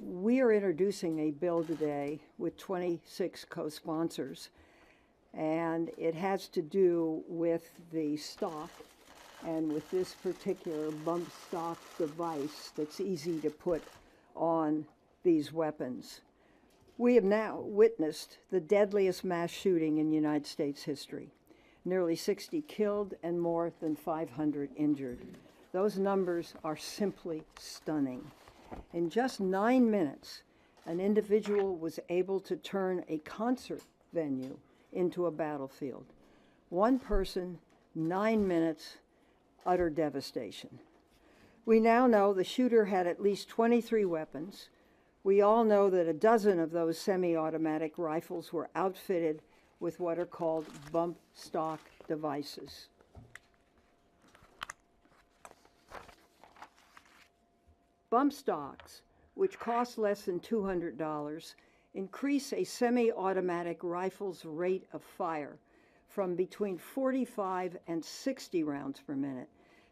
We are introducing a bill today with 26 co-sponsors, and it has to do with the stock and with this particular bump stock device that's easy to put on these weapons. We have now witnessed the deadliest mass shooting in United States history. Nearly 60 killed and more than 500 injured. Those numbers are simply stunning. In just 9 minutes, an individual was able to turn a concert venue into a battlefield. One person, 9 minutes, utter devastation. We now know the shooter had at least 23 weapons. We all know that a dozen of those semi-automatic rifles were outfitted with what are called bump stock devices. Bump stocks, which cost less than $200, increase a semi-automatic rifle's rate of fire from between 45 and 60 rounds per minute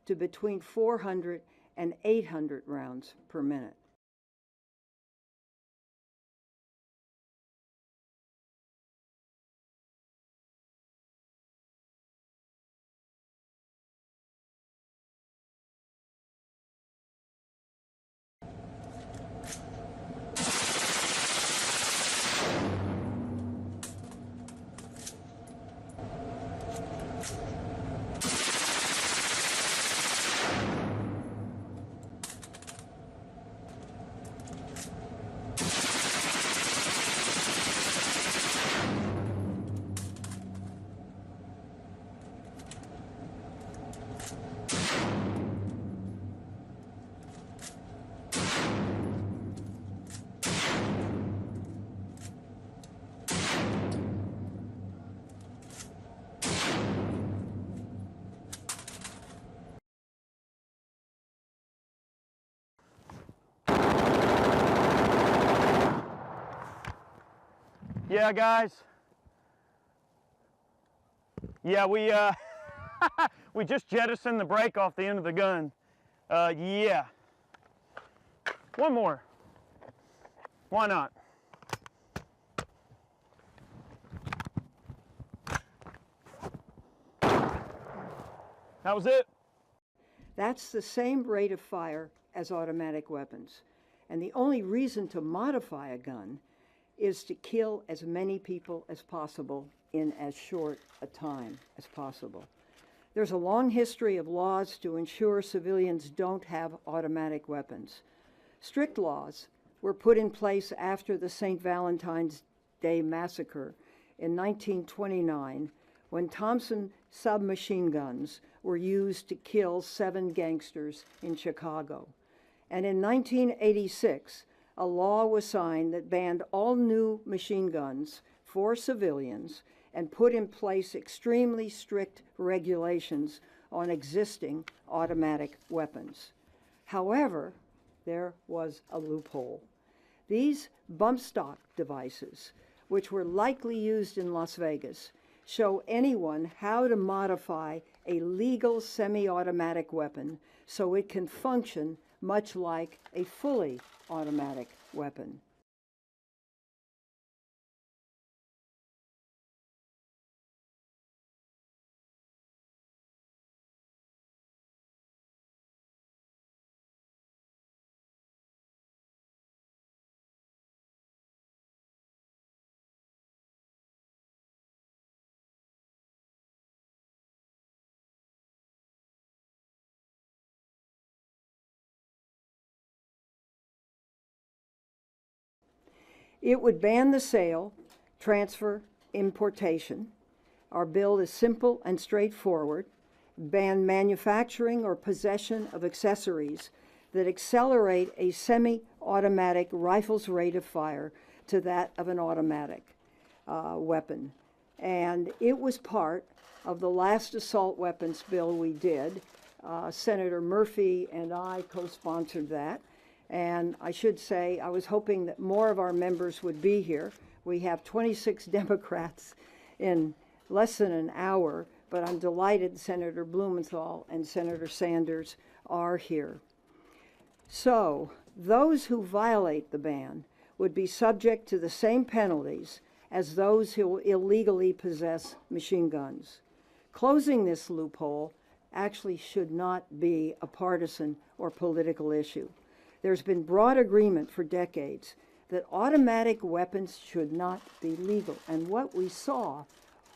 to between 400 and 800 rounds per minute. Yeah, guys. Yeah, we we just jettisoned the brake off the end of the gun. Yeah. One more. Why not? That was it. That's the same rate of fire as automatic weapons. And the only reason to modify a gun is to kill as many people as possible in as short a time as possible. There's a long history of laws to ensure civilians don't have automatic weapons. Strict laws were put in place after the St. Valentine's Day massacre in 1929, when Thompson submachine guns were used to kill 7 gangsters in Chicago. And in 1986, a law was signed that banned all new machine guns for civilians and put in place extremely strict regulations on existing automatic weapons. However, there was a loophole. These bump stock devices, which were likely used in Las Vegas, show anyone how to modify a legal semi-automatic weapon so it can function much like a fully automatic weapon. It would ban the sale, transfer, importation. Our bill is simple and straightforward. Ban manufacturing or possession of accessories that accelerate a semi-automatic rifle's rate of fire to that of an automatic weapon. And it was part of the last assault weapons bill we did. Senator Murphy and I co-sponsored that. And I should say, I was hoping that more of our members would be here. We have 26 Democrats in less than an hour, but I'm delighted Senator Blumenthal and Senator Sanders are here. So Those who violate the ban would be subject to the same penalties as those who illegally possess machine guns. Closing this loophole actually should not be a partisan or political issue. There's been broad agreement for decades that automatic weapons should not be legal, and what we saw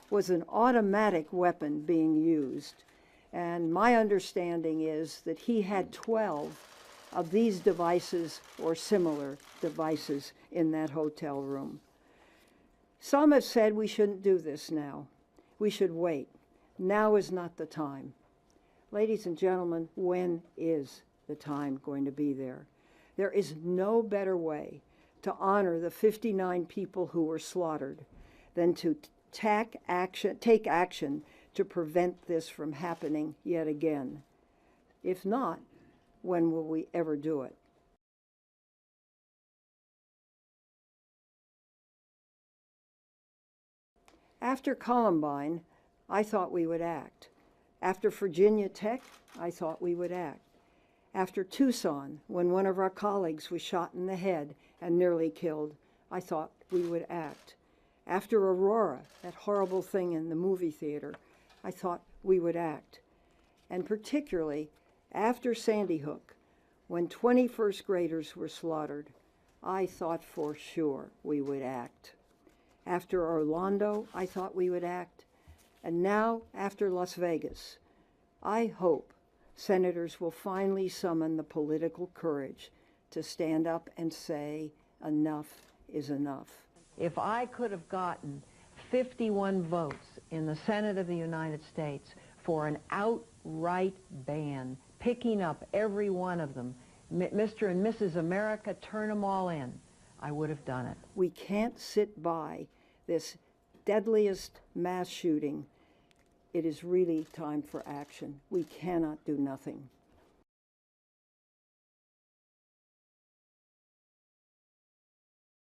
was an automatic weapon being used. And my understanding is that he had 12 of these devices or similar devices in that hotel room. Some have said we shouldn't do this now. We should wait. Now is not the time. Ladies and gentlemen, when is the time going to be there? There is no better way to honor the 59 people who were slaughtered than to take action to prevent this from happening yet again. If not, when will we ever do it? After Columbine, I thought we would act. After Virginia Tech, I thought we would act. After Tucson, when one of our colleagues was shot in the head and nearly killed, I thought we would act. After Aurora, that horrible thing in the movie theater, I thought we would act. And particularly after Sandy Hook, when 20 first graders were slaughtered, I thought for sure we would act. After Orlando, I thought we would act. And now, after Las Vegas, I hope senators will finally summon the political courage to stand up and say, enough is enough. If I could have gotten 51 votes in the Senate of the United States for an outright ban, picking up every one of them, Mr. and Mrs. America, turn them all in, I would have done it. We can't sit by this deadliest mass shooting. It is really time for action. We cannot do nothing.